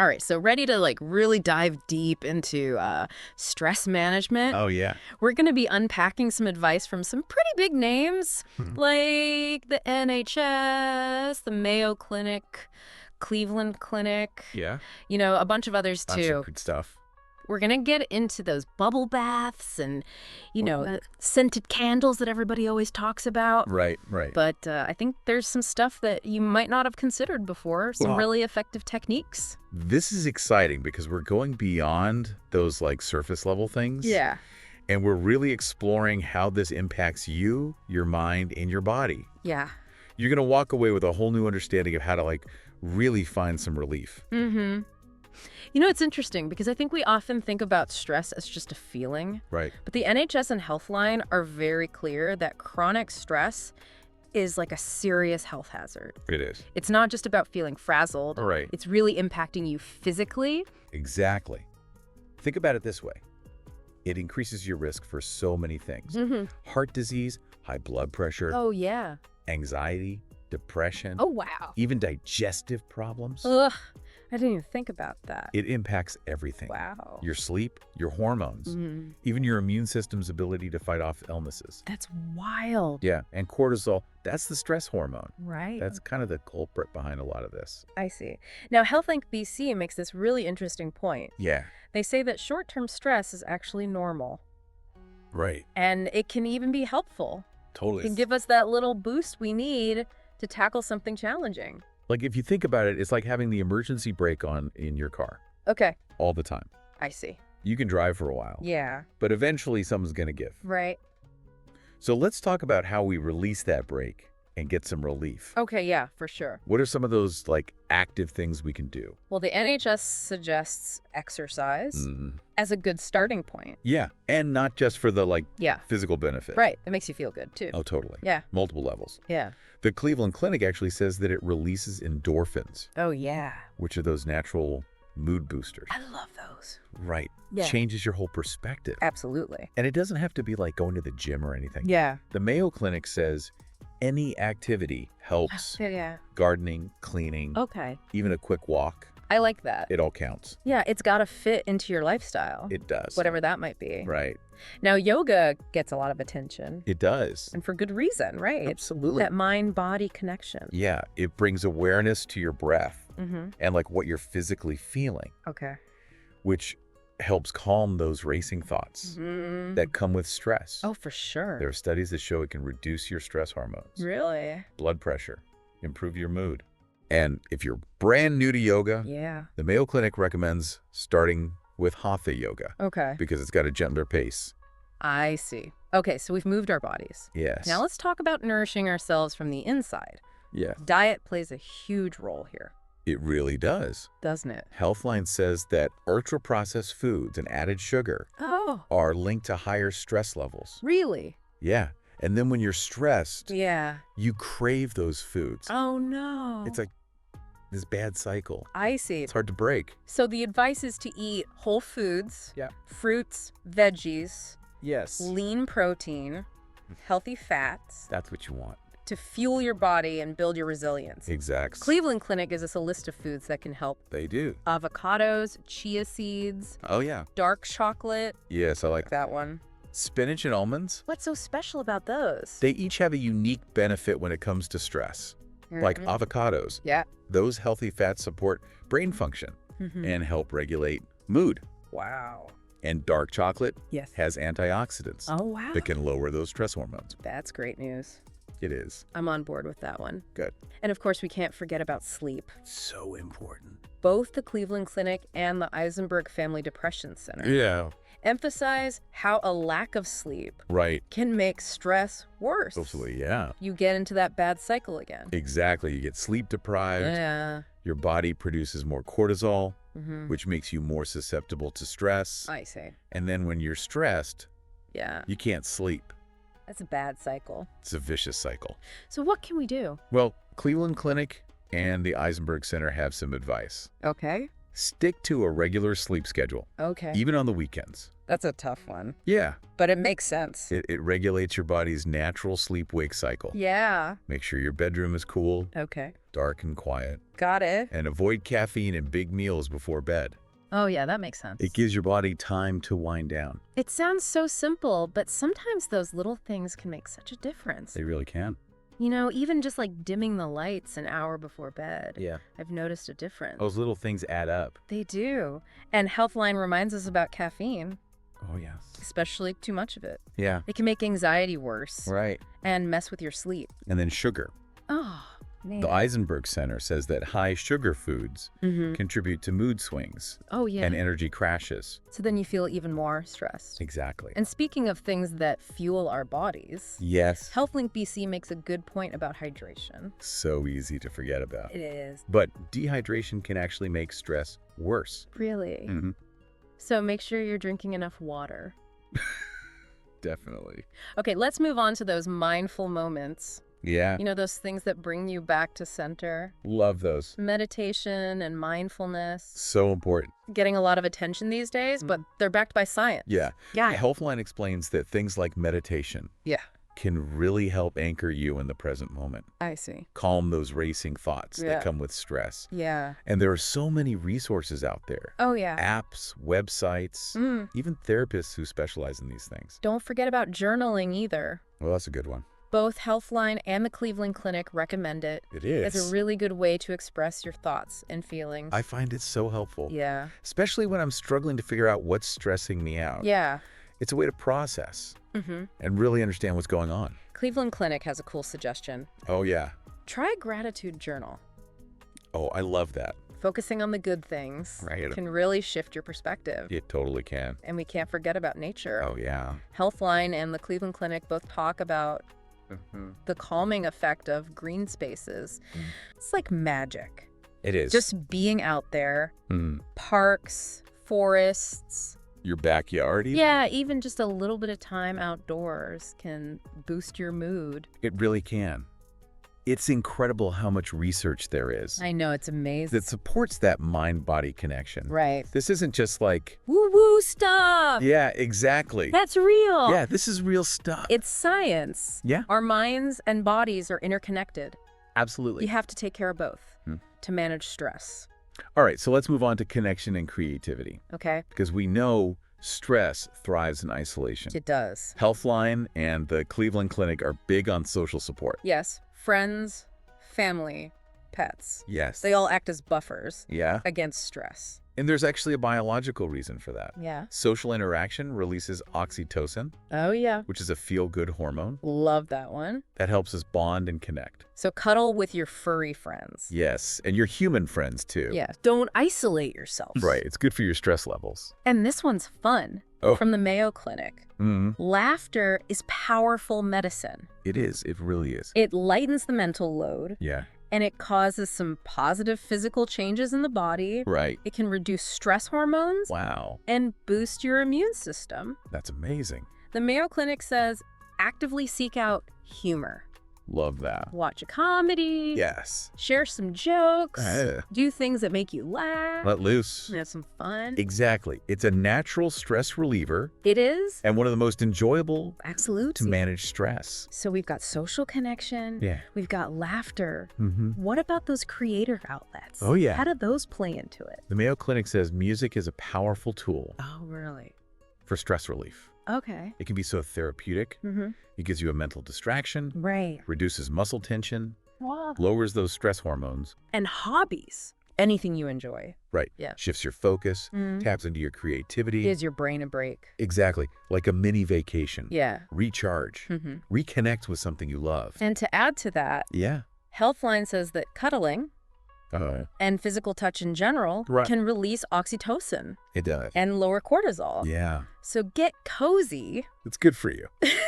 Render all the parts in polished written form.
All right, so ready to like really dive deep into stress management. Oh, yeah. We're going to be unpacking some advice from some pretty big names Mhm. like the NHS, the Mayo Clinic, Cleveland Clinic, Yeah. a bunch of others Bunch too. of good stuff. We're going to get into those bubble baths and, scented candles that everybody always talks about. Right. But I think there's some stuff that you might not have considered before, some Well, really effective techniques. This is exciting because we're going beyond those like surface level things. Yeah. And we're really exploring how this impacts you, your mind, and your body. Yeah. You're going to walk away with a whole new understanding of how to like really find some relief. Mm-hmm. It's interesting because I think we often think about stress as just a feeling. Right. But the NHS and Healthline are very clear that chronic stress is like a serious health hazard. It is. It's not just about feeling frazzled. Right. It's really impacting you physically. Exactly. Think about it this way. It increases your risk for so many things. Mm-hmm. Heart disease, high blood pressure, Oh, yeah. anxiety, depression, Oh, wow. even digestive problems. Ugh. I didn't even think about that. It impacts everything. Wow. Your sleep, your hormones, Mhm. even your immune system's ability to fight off illnesses. That's wild. Yeah, and cortisol, that's the stress hormone. Right. That's kind of the culprit behind a lot of this. I see. Now, HealthLink BC makes this really interesting point. Yeah, They say that short-term stress is actually normal, right. and it can even be helpful. Totally. It can give us that little boost we need to tackle something challenging. Like if you think about it, it's like having the emergency brake on in your car Okay, all the time. I see. You can drive for a while, Yeah, but eventually something's going to give. right. So let's talk about how we release that brake and get some relief. Okay, yeah, for sure. What are some of those like active things we can do? Well, the NHS suggests exercise Mhm. as a good starting point. Yeah, and not just for the like Yeah, physical benefit. right. It makes you feel good, too. Oh, totally. Yeah, Multiple levels. yeah. The Cleveland Clinic actually says that it releases endorphins, Oh, yeah. which are those natural mood boosters. I love those. Right. Yeah. Changes your whole perspective. Absolutely. And it doesn't have to be like going to the gym or anything. Yeah. The Mayo Clinic says any activity helps. Yeah. Gardening, cleaning, Okay. even a quick walk. I like that. It all counts. Yeah, it's got to fit into your lifestyle. It does. Whatever that might be. Right. Now, yoga gets a lot of attention, It does. and for good reason, right? Absolutely. That mind-body connection. Yeah. It brings awareness to your breath Mm-hmm. and like what you're physically feeling, Okay. which helps calm those racing thoughts Mm-hmm. that come with stress. Oh, for sure. There are studies that show it can reduce your stress hormones, Really? blood pressure, improve your mood. And if you're brand new to yoga, Yeah. the Mayo Clinic recommends starting with Hatha yoga Okay. because it's got a gentler pace. I see. Okay, so we've moved our bodies. Yes. Now let's talk about nourishing ourselves from the inside. Yeah, Diet plays a huge role here, it really does. doesn't it? Healthline says that ultra-processed foods and added sugar Oh, are linked to higher stress levels. really? Yeah. And then when you're stressed, Yeah. you crave those foods. Oh, no. It's like this bad cycle. I see. It's hard to break. So the advice is to eat whole foods, Yeah. fruits, veggies, Yes. lean protein, healthy fats That's what you want. to fuel your body and build your resilience. Exactly. Cleveland Clinic gives us a list of foods that can help. They do. Avocados, chia seeds, Oh, yeah. dark chocolate. Yes, I like that. That one. Spinach and almonds, What's so special about those? they each have a unique benefit when it comes to stress. Like Mhm. avocados, Yeah. those healthy fats support brain function Mhm. and help regulate mood. Wow. And dark chocolate Yes. has antioxidants Oh, wow. that can lower those stress hormones. That's great news. It is. I'm on board with that one. Good. And of course, we can't forget about sleep. So important. Both the Cleveland Clinic and the Eisenberg Family Depression Center Yeah. emphasize how a lack of sleep Right. can make stress worse. Totally, yeah. You get into that bad cycle again. Exactly. You get sleep deprived. Yeah. Your body produces more cortisol, Mm-hmm. which makes you more susceptible to stress. I see. And then when you're stressed, Yeah. you can't sleep. That's a bad cycle. It's a vicious cycle. So what can we do? Well, Cleveland Clinic and the Eisenberg Center have some advice. Okay. Stick to a regular sleep schedule, Okay. even on the weekends. That's a tough one, Yeah. but it makes sense. It regulates your body's natural sleep-wake cycle. Yeah. Make sure your bedroom is cool, Okay. dark and quiet, Got it. and avoid caffeine and big meals before bed. Oh, yeah, that makes sense. It gives your body time to wind down. It sounds so simple, but sometimes those little things can make such a difference. They really can. Even just like dimming the lights an hour before bed. Yeah. I've noticed a difference. Those little things add up. They do. And Healthline reminds us about caffeine, Oh, yes. especially too much of it. Yeah. It can make anxiety worse Right. and mess with your sleep. And then sugar. Oh, man. The Eisenberg Center says that high sugar foods contribute to mood swings Oh, yeah. and energy crashes. So then you feel even more stressed. Exactly. And speaking of things that fuel our bodies, Yes. HealthLink BC makes a good point about hydration. So easy to forget about. It is. But dehydration can actually make stress worse. Really? Mm-hmm. So make sure you're drinking enough water. Definitely. Okay, let's move on to those mindful moments. Yeah. Those things that bring you back to center. Love those. Meditation and mindfulness. So important. Getting a lot of attention these days, but they're backed by science. Yeah. Yeah. Healthline explains that things like meditation Yeah. can really help anchor you in the present moment. I see. Calm those racing thoughts Yeah. that come with stress. Yeah. And there are so many resources out there. Oh, yeah. Apps, websites, even therapists who specialize in these things. Don't forget about journaling either. Well, that's a good one. Both Healthline and the Cleveland Clinic recommend it. It is. It's a really good way to express your thoughts and feelings. I find it so helpful. Yeah. Especially when I'm struggling to figure out what's stressing me out. Yeah. It's a way to process Mm-hmm. and really understand what's going on. Cleveland Clinic has a cool suggestion. Oh, yeah. Try a gratitude journal. Oh, I love that. Focusing on the good things Right. can really shift your perspective. It totally can. And we can't forget about nature. Oh, yeah. Healthline and the Cleveland Clinic both talk about the calming effect of green spaces. It's like magic. It is. Just being out there, Mm. parks, forests. Your backyard even? Yeah, even just a little bit of time outdoors can boost your mood. It really can. It's incredible how much research there is I know, it's amazing. that supports that mind-body connection. Right. This isn't just like, Woo-woo stuff! yeah, exactly. That's real! Yeah, this is real stuff. It's science. Yeah. Our minds and bodies are interconnected. Absolutely. You have to take care of both to manage stress. All right, so let's move on to connection and creativity, Okay? because we know stress thrives in isolation. It does. Healthline and the Cleveland Clinic are big on social support. Yes. Friends, family, pets. Yes. They all act as buffers Yeah. against stress. And there's actually a biological reason for that. Yeah. Social interaction releases oxytocin, Oh, yeah. which is a feel-good hormone Love that one. that helps us bond and connect. So cuddle with your furry friends. Yes, and your human friends too. Yeah. Don't isolate yourself. Right, it's good for your stress levels. And this one's fun. Oh. From the Mayo Clinic. Laughter is powerful medicine. It is, it really is. It lightens the mental load, Yeah, and it causes some positive physical changes in the body. right. It can reduce stress hormones Wow, and boost your immune system. that's amazing. The Mayo Clinic says actively seek out humor. Love that. Watch a comedy. Yes. Share some jokes. Yeah. Do things that make you laugh. Let loose. Have some fun. Exactly. It's a natural stress reliever It is. and one of the most enjoyable to Absolutely. manage stress. So we've got social connection. Yeah. We've got laughter. Mm-hmm. What about those creative outlets? Oh, yeah. How do those play into it? The Mayo Clinic says music is a powerful tool Oh, really? for stress relief. Okay. It can be so therapeutic. Mm-hmm. It gives you a mental distraction, Right. reduces muscle tension, Wow. lowers those stress hormones. And hobbies. Anything you enjoy. Right. Yeah. Shifts your focus, Mm. taps into your creativity. Gives your brain a break. Exactly. Like a mini vacation. Yeah. Recharge. Mm-hmm. Reconnect with something you love. And to add to that, Yeah. Healthline says that cuddling Uh, and physical touch in general Right. can release oxytocin it does. and lower cortisol. Yeah. So get cozy. It's good for you.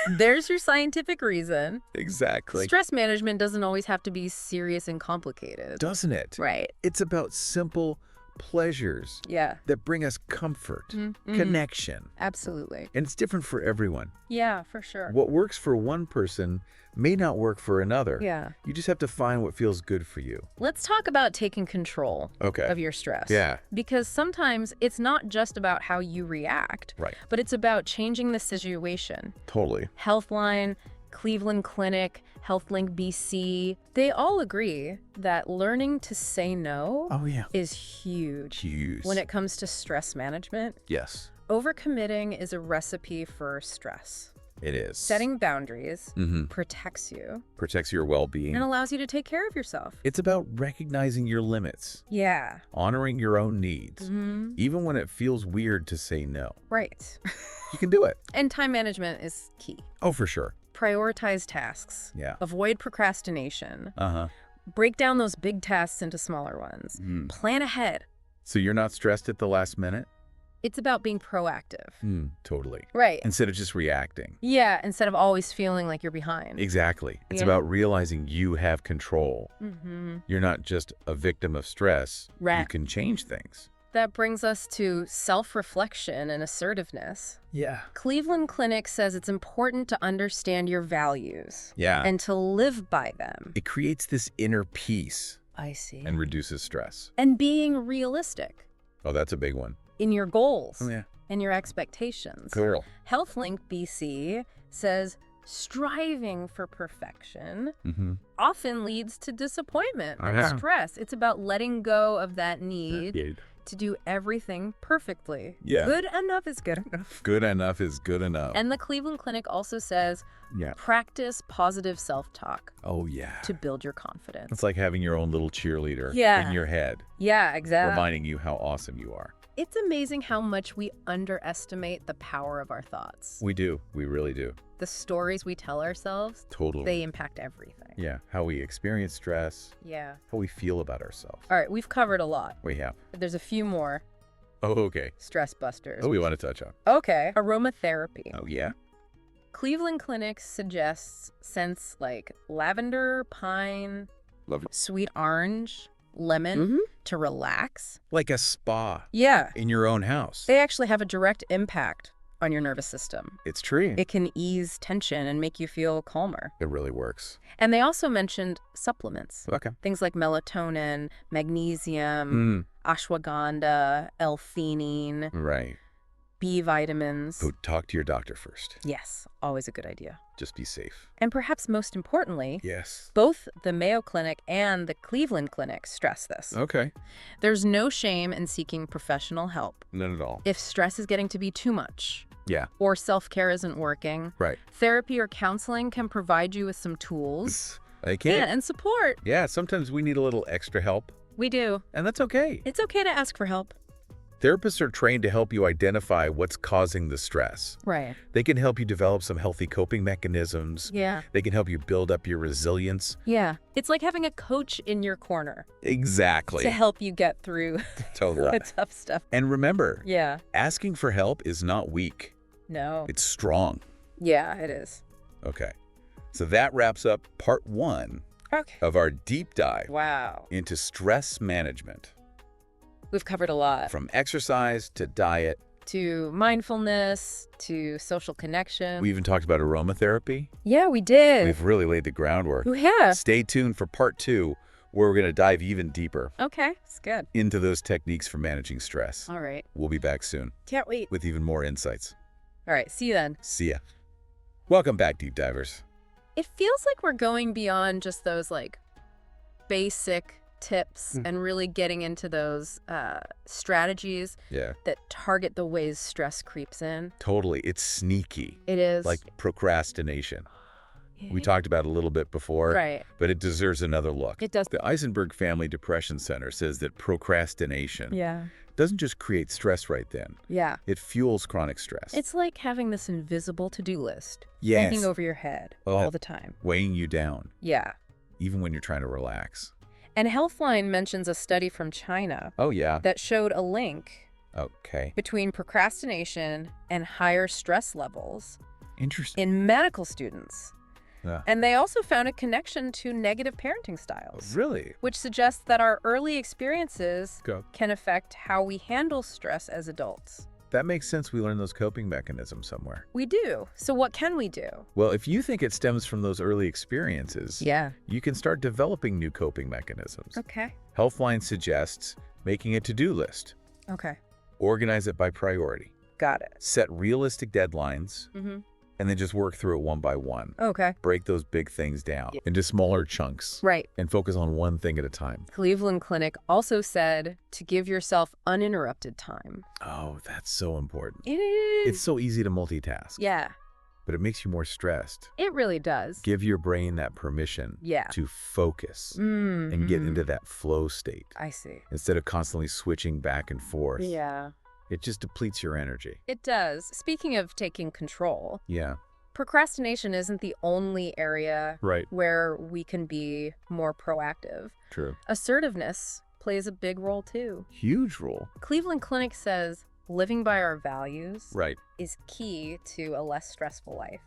There's your scientific reason. Exactly. Stress management doesn't always have to be serious and complicated. Doesn't it? Right. It's about simple, pleasures Yeah. that bring us comfort, connection. Absolutely. And it's different for everyone. Yeah, for sure. What works for one person may not work for another. Yeah. You just have to find what feels good for you. Let's talk about taking control of your stress. Yeah. Because sometimes it's not just about how you react, Right. but it's about changing the situation. Totally. Healthline, Cleveland Clinic, HealthLink BC, they all agree that learning to say no Oh, yeah. is huge. Huge. When it comes to stress management. Yes, Overcommitting is a recipe for stress. it is. Setting boundaries Mm-hmm. protects you Protects your well-being. and allows you to take care of yourself. It's about recognizing your limits, Yeah. honoring your own needs, Mm-hmm. even when it feels weird to say no. Right. You can do it. And time management is key. Oh, for sure. Prioritize tasks. Yeah. Avoid procrastination. Uh-huh. Break down those big tasks into smaller ones. Plan ahead. So you're not stressed at the last minute? It's about being proactive. Totally. Right. Instead of just reacting. Yeah, instead of always feeling like you're behind. Exactly. It's Yeah. about realizing you have control. Mm-hmm. You're not just a victim of stress. Right. You can change things. That brings us to self-reflection and assertiveness. Yeah. Cleveland Clinic says it's important to understand your values Yeah. and to live by them. It creates this inner peace I see. and reduces stress. And being realistic Oh, that's a big one. in your goals Oh, yeah. and your expectations. Cool. HealthLink BC says striving for perfection Mm-hmm. often leads to disappointment and Yeah. stress. It's about letting go of that need to do everything perfectly. Yeah. Good enough is good enough. Good enough is good enough. And the Cleveland Clinic also says Yeah. practice positive self-talk Oh, yeah. to build your confidence. It's like having your own little cheerleader Yeah. in your head, Yeah, exactly. reminding you how awesome you are. It's amazing how much we underestimate the power of our thoughts. We do. We really do. The stories we tell ourselves, Totally. they impact everything. Yeah. How we experience stress, Yeah. how we feel about ourselves. All right, we've covered a lot. We have. There's a few more Oh, okay. stress busters. Oh, we want to touch on. Okay, aromatherapy. Oh, yeah? Cleveland Clinic suggests scents like lavender, pine, Love it. sweet orange, lemon to relax. Like a spa Yeah, in your own house. they actually have a direct impact on your nervous system. It's true. It can ease tension and make you feel calmer. It really works. And they also mentioned supplements. Okay. Things like melatonin, magnesium, ashwagandha, L-theanine, Right. B vitamins. Go talk to your doctor first. Yes, always a good idea. Just be safe. And perhaps most importantly, Yes. both the Mayo Clinic and the Cleveland Clinic stress this. Okay. There's no shame in seeking professional help. None at all. If stress is getting to be too much Yeah. or self-care isn't working, Right. therapy or counseling can provide you with some tools I can't. and support. Yeah, sometimes we need a little extra help, We do. and that's okay. It's okay to ask for help. Therapists are trained to help you identify what's causing the stress. Right. They can help you develop some healthy coping mechanisms. Yeah. They can help you build up your resilience. Yeah. It's like having a coach in your corner Exactly. to help you get through Totally. the tough stuff. And remember, Yeah. asking for help is not weak. No. It's strong. Yeah, it is. Okay. So that wraps up part 1 Okay. of our deep dive Wow. into stress management. We've covered a lot. From exercise to diet. To mindfulness, to social connection. We even talked about aromatherapy. Yeah, we did. We've really laid the groundwork. We have. Stay tuned for part 2, where we're going to dive even deeper Okay, it's good. into those techniques for managing stress. All right. We'll be back soon Can't wait. with even more insights. All right, see you then. See ya. Welcome back, Deep Divers. It feels like we're going beyond just those like basic tips and really getting into those strategies Yeah, that target the ways stress creeps in. totally. It's sneaky, It is. like procrastination. Yeah. We talked about it a little bit before, Right. but it deserves another look. It does. The Eisenberg Family Depression Center says that procrastination Yeah. doesn't just create stress right then. Yeah. It fuels chronic stress. It's like having this invisible to-do list Yes. hanging over your head Oh. all the time. weighing you down, Yeah. even when you're trying to relax. And Healthline mentions a study from China Oh, yeah. that showed a link Okay. between procrastination and higher stress levels Interesting. in medical students. Yeah. And they also found a connection to negative parenting styles, Really? which suggests that our early experiences Go. can affect how we handle stress as adults. That makes sense. We learn those coping mechanisms somewhere. We do. So what can we do? Well, if you think it stems from those early experiences, Yeah. you can start developing new coping mechanisms. Okay. Healthline suggests making a to-do list. Okay. Organize it by priority. Got it. Set realistic deadlines, Mm-hmm. and then just work through it one by one. Okay. Break those big things down into smaller chunks. Right. And focus on one thing at a time. Cleveland Clinic also said to give yourself uninterrupted time. Oh, that's so important. It is. It's so easy to multitask, Yeah, but it makes you more stressed. it really does. Give your brain that permission Yeah. to focus and get into that flow state I see. instead of constantly switching back and forth. Yeah. It just depletes your energy. It does. Speaking of taking control, Yeah. procrastination isn't the only area Right. where we can be more proactive. True. Assertiveness plays a big role too. Huge rule. Cleveland Clinic says living by our values Right. is key to a less stressful life.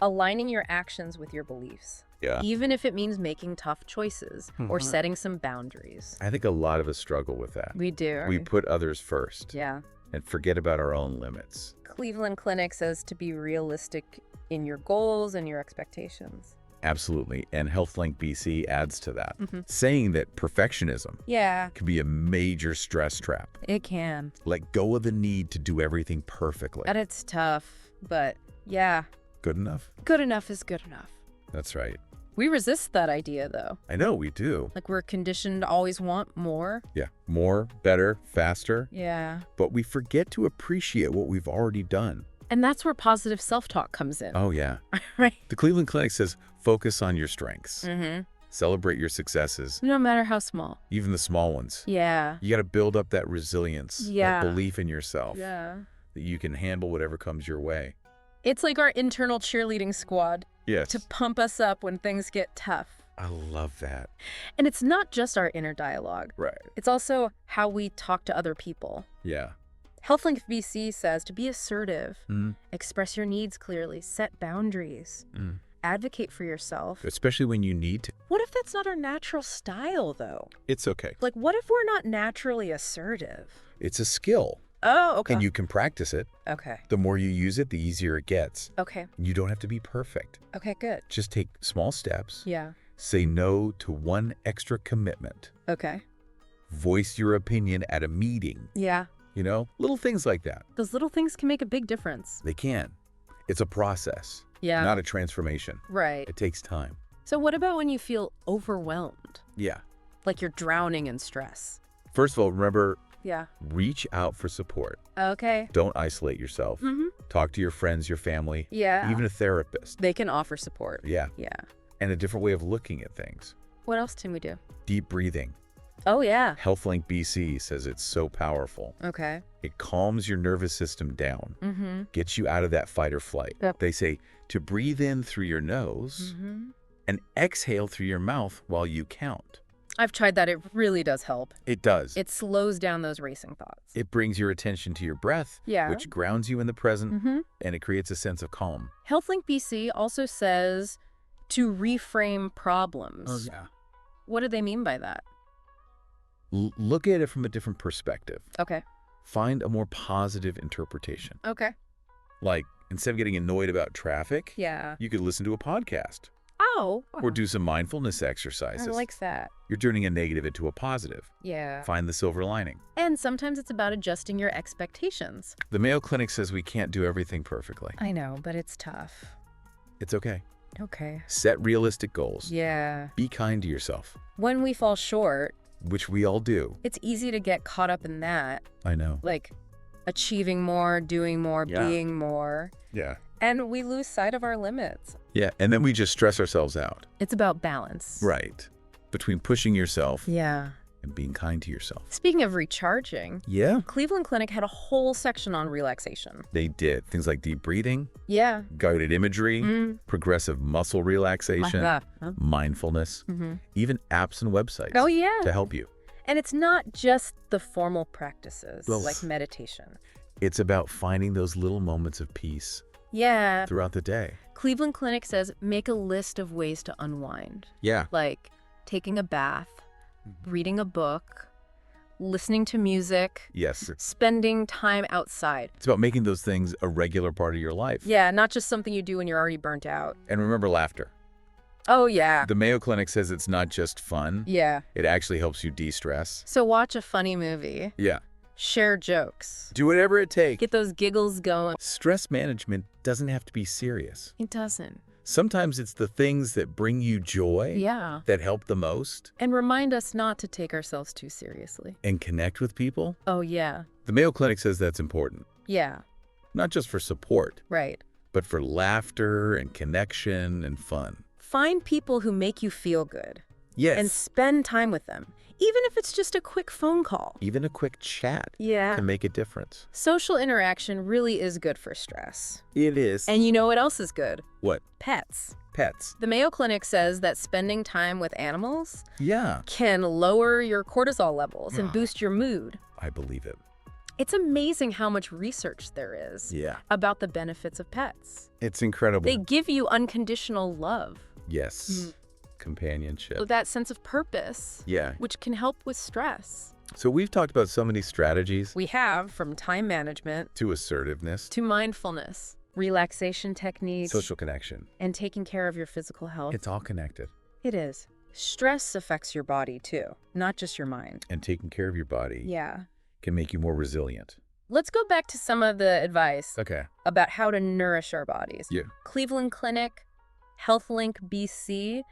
Aligning your actions with your beliefs, Yeah. even if it means making tough choices or setting some boundaries. I think a lot of us struggle with that. We do. We put others first Yeah. and forget about our own limits. Cleveland Clinic says to be realistic in your goals and your expectations. Absolutely. And HealthLink BC adds to that, Mhm. saying that perfectionism Yeah, can be a major stress trap. it can. Let go of the need to do everything perfectly. And it's tough, but yeah, Good enough? good enough is good enough. That's right. We resist that idea, though. I know we do. Like, we're conditioned to always want more. Yeah. More, better, faster. Yeah. But we forget to appreciate what we've already done. And that's where positive self-talk comes in. Oh, yeah. Right? The Cleveland Clinic says focus on your strengths. Mm-hmm. Celebrate your successes, No matter how small. even the small ones. Yeah. You got to build up that resilience, Yeah. that belief in yourself, Yeah. that you can handle whatever comes your way. It's like our internal cheerleading squad Yes. to pump us up when things get tough. I love that. And it's not just our inner dialogue. Right. It's also how we talk to other people. Yeah. HealthLink VC says to be assertive, Mm. express your needs clearly, set boundaries, Mm. advocate for yourself. Especially when you need to. What if that's not our natural style, though? It's okay. Like, what if we're not naturally assertive? It's a skill, Oh, okay. and you can practice it. Okay. The more you use it, the easier it gets. Okay. You don't have to be perfect. Okay, good. Just take small steps. Yeah. Say no to one extra commitment. Okay. Voice your opinion at a meeting. Yeah. You know, little things like that. Those little things can make a big difference. They can. It's a process, Yeah. not a transformation. Right. It takes time. So what about when you feel overwhelmed? Yeah. Like you're drowning in stress? First of all, remember, Yeah. reach out for support. Okay. Don't isolate yourself. Mm-hmm. Talk to your friends, your family, Yeah. even a therapist. They can offer support. Yeah. Yeah. And a different way of looking at things. What else can we do? Deep breathing. Oh, yeah. HealthLink BC says it's so powerful. Okay. It calms your nervous system down, Mm-hmm. gets you out of that fight or flight. Yep. They say to breathe in through your nose Mm-hmm. and exhale through your mouth while you count. I've tried that. It really does help. It does. It slows down those racing thoughts. It brings your attention to your breath, Yeah. which grounds you in the present, Mm-hmm. and it creates a sense of calm. HealthLink BC also says to reframe problems. yeah. What do they mean by that? Look at it from a different perspective. Okay. Find a more positive interpretation. Okay. Like, instead of getting annoyed about traffic, Yeah. you could listen to a podcast Oh. or do some mindfulness I exercises. like that. You're turning a negative into a positive. Yeah. Find the silver lining. And sometimes it's about adjusting your expectations. The Mayo Clinic says we can't do everything perfectly. I know, but it's tough. It's okay. Okay. Set realistic goals. Yeah. Be kind to yourself, When we fall short, which we all do. it's easy to get caught up in that, I know. like achieving more, doing more, Yeah. being more, Yeah. and we lose sight of our limits. Yeah, and then we just stress ourselves out. It's about balance. Right. Between pushing yourself Yeah. and being kind to yourself. Speaking of recharging, Yeah. Cleveland Clinic had a whole section on relaxation. They did. Things like deep breathing, Yeah. guided imagery, Mm. progressive muscle relaxation, Huh? mindfulness, Mm-hmm. even apps and websites Oh, yeah. to help you. And it's not just the formal practices Well, like meditation. It's about finding those little moments of peace Yeah. throughout the day. Cleveland Clinic says make a list of ways to unwind, Yeah. like taking a bath, reading a book, listening to music, Yes. spending time outside. It's about making those things a regular part of your life. Yeah, not just something you do when you're already burnt out. And remember laughter. Oh, yeah. The Mayo Clinic says it's not just fun. Yeah. It actually helps you de-stress. So watch a funny movie, Yeah. share jokes, Do whatever it takes. get those giggles going. Stress management doesn't have to be serious. It doesn't. Sometimes it's the things that bring you joy Yeah. that help the most. And remind us not to take ourselves too seriously. And connect with people. Oh, yeah. The Mayo Clinic says that's important. Yeah. Not just for support, Right. but for laughter and connection and fun. Find people who make you feel good Yes. and spend time with them, even if it's just a quick phone call. Even a quick chat Yeah. can make a difference. Social interaction really is good for stress. It is. And you know what else is good? What? Pets. Pets. The Mayo Clinic says that spending time with animals Yeah. can lower your cortisol levels and boost your mood. I believe it. It's amazing how much research there is Yeah. about the benefits of pets. It's incredible. They give you unconditional love, Yes. Companionship. that sense of purpose, Yeah. which can help with stress. So we've talked about so many strategies We have from time management to assertiveness, to mindfulness, relaxation techniques, social connection. and taking care of your physical health. It's all connected. It is. Stress affects your body too, not just your mind. And taking care of your body Yeah. can make you more resilient. Let's go back to some of the advice Okay. about how to nourish our bodies. Yeah. Cleveland Clinic, HealthLink BC,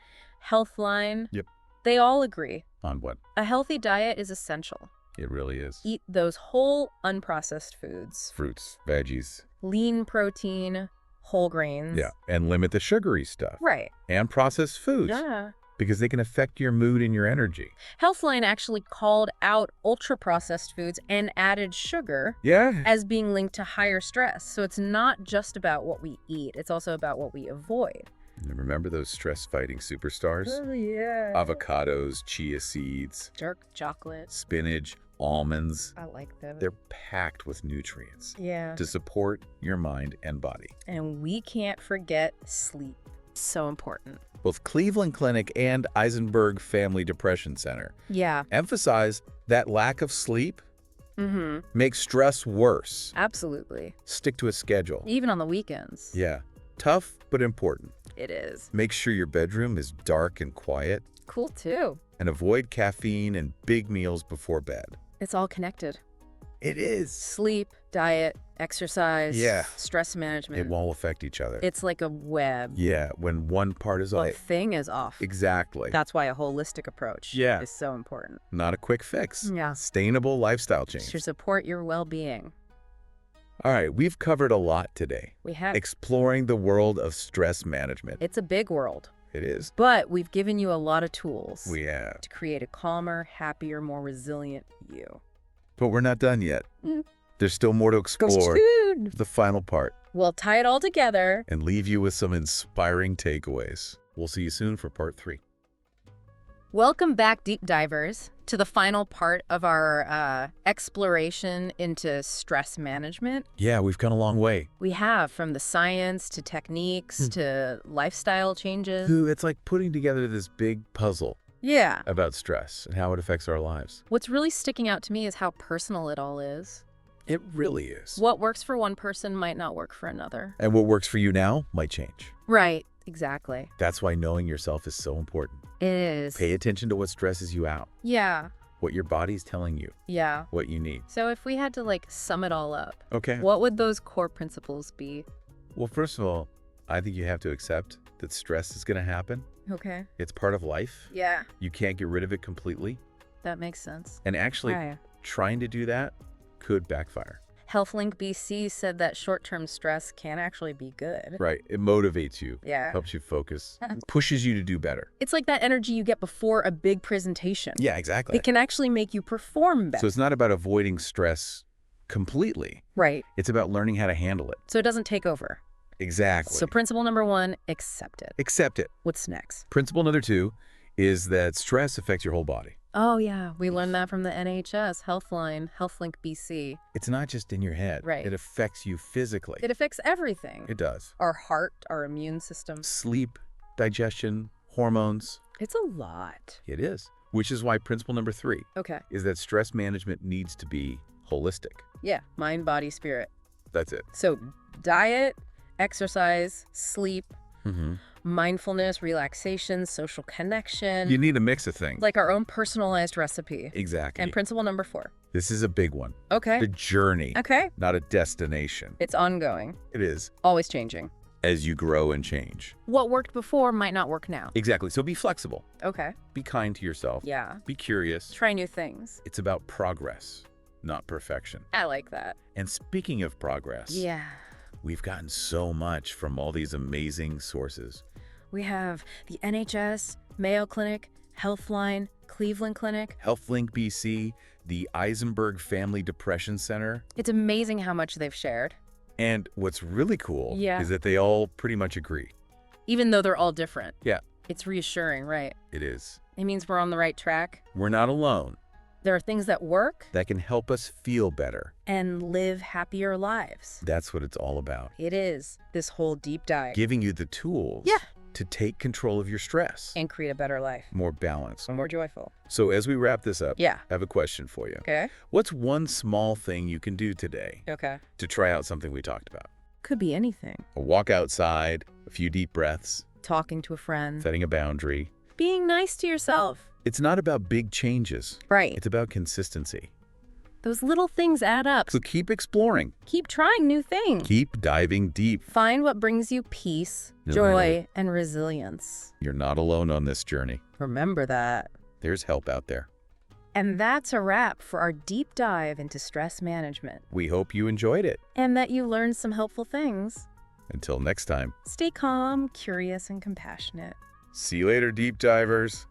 Healthline. Yep. They all agree. On what? A healthy diet is essential. It really is. Eat those whole, unprocessed foods. Fruits, veggies. Lean protein, whole grains. Yeah. And limit the sugary stuff. Right. And processed foods. Yeah. Because they can affect your mood and your energy. Healthline actually called out ultra-processed foods and added sugar Yeah. as being linked to higher stress. So it's not just about what we eat. It's also about what we avoid. And remember those stress-fighting superstars? Oh, yeah. Avocados, chia seeds, Dark chocolate. spinach, almonds. I like those. They're packed with nutrients Yeah. to support your mind and body. And we can't forget sleep. So important. Both Cleveland Clinic and Eisenberg Family Depression Center Yeah. emphasize that lack of sleep Mm-hmm. makes stress worse. Absolutely. Stick to a schedule. Even on the weekends. Yeah. Tough, but important. It is. Make sure your bedroom is dark and quiet, Cool, too. and avoid caffeine and big meals before bed. It's all connected. It is. Sleep, diet, exercise, Yeah. stress management. It won't affect each other. It's like a web. Yeah, when one part is A off. thing is off. Exactly. That's why a holistic approach Yeah. is so important. Not a quick fix. Yeah. Sustainable lifestyle change. To support your well-being. All right, we've covered a lot today. We have. Exploring the world of stress management. It's a big world. It is. But we've given you a lot of tools We have. to create a calmer, happier, more resilient you. But we're not done yet. Mm. There's still more to explore. Tuned. The final part. We'll tie it all together. And leave you with some inspiring takeaways. We'll see you soon for part 3. Welcome back, deep divers, to the final part of our exploration into stress management. Yeah, we've come a long way. We have from the science to techniques to lifestyle changes. It's like putting together this big puzzle Yeah. about stress and how it affects our lives. What's really sticking out to me is how personal it all is. It really is. What works for one person might not work for another. And what works for you now might change. Right. Exactly. That's why knowing yourself is so important. It is. Pay attention to what stresses you out, Yeah. what your body's telling you, Yeah. what you need. So if we had to sum it all up, Okay. what would those core principles be? Well, first of all, I think you have to accept that stress is going to happen. Okay. It's part of life. Yeah. You can't get rid of it completely. That makes sense. And actually, Right. trying to do that could backfire. HealthLink BC said that short-term stress can actually be good. Right. It motivates you, Yeah. helps you focus, pushes you to do better. It's like that energy you get before a big presentation. Yeah, exactly. It can actually make you perform better. So it's not about avoiding stress completely. Right. It's about learning how to handle it. So it doesn't take over. Exactly. So principle number 1, accept it. Accept it. What's next? Principle number 2 is that stress affects your whole body. Oh, yeah. We learned that from the NHS, Healthline, HealthLink BC. It's not just in your head. Right. It affects you physically. It affects everything. It does. Our heart, our immune system. Sleep, digestion, hormones. It's a lot. It is. Which is why principle number 3 Okay. is that stress management needs to be holistic. Yeah. Mind, body, spirit. That's it. So diet, exercise, sleep, Mm-hmm. mindfulness, relaxation, social connection. You need a mix of things. Like our own personalized recipe. Exactly. And principle number 4. This is a big one. Okay. The journey, Okay. not a destination. It's ongoing. It is. Always changing. As you grow and change. What worked before might not work now. Exactly. So be flexible. Okay. Be kind to yourself. Yeah. Be curious. Try new things. It's about progress, not perfection. I like that. And speaking of progress, Yeah. we've gotten so much from all these amazing sources. We have the NHS, Mayo Clinic, Healthline, Cleveland Clinic. HealthLink BC, the Eisenberg Family Depression Center. It's amazing how much they've shared, And what's really cool Yeah. is that they all pretty much agree. even though they're all different. Yeah, It's reassuring, right? it is. It means we're on the right track. We're not alone. There are things that work That can help us feel better. and live happier lives. That's what it's all about. It is this whole deep dive. Giving you the tools Yeah. to take control of your stress. And create a better life. More balance. More joyful. So as we wrap this up, Yeah. I have a question for you. Okay. What's one small thing you can do today Okay. to try out something we talked about? Could be anything. A walk outside, a few deep breaths, Talking to a friend. setting a boundary. Being nice to yourself. It's not about big changes. Right. It's about consistency. Those little things add up. So keep exploring. Keep trying new things. Keep diving deep. Find what brings you peace, No joy, and resilience. You're not alone on this journey. Remember that. There's help out there. And that's a wrap for our deep dive into stress management. We hope you enjoyed it. And that you learned some helpful things. Until next time. Stay calm, curious, and compassionate. See you later, deep divers.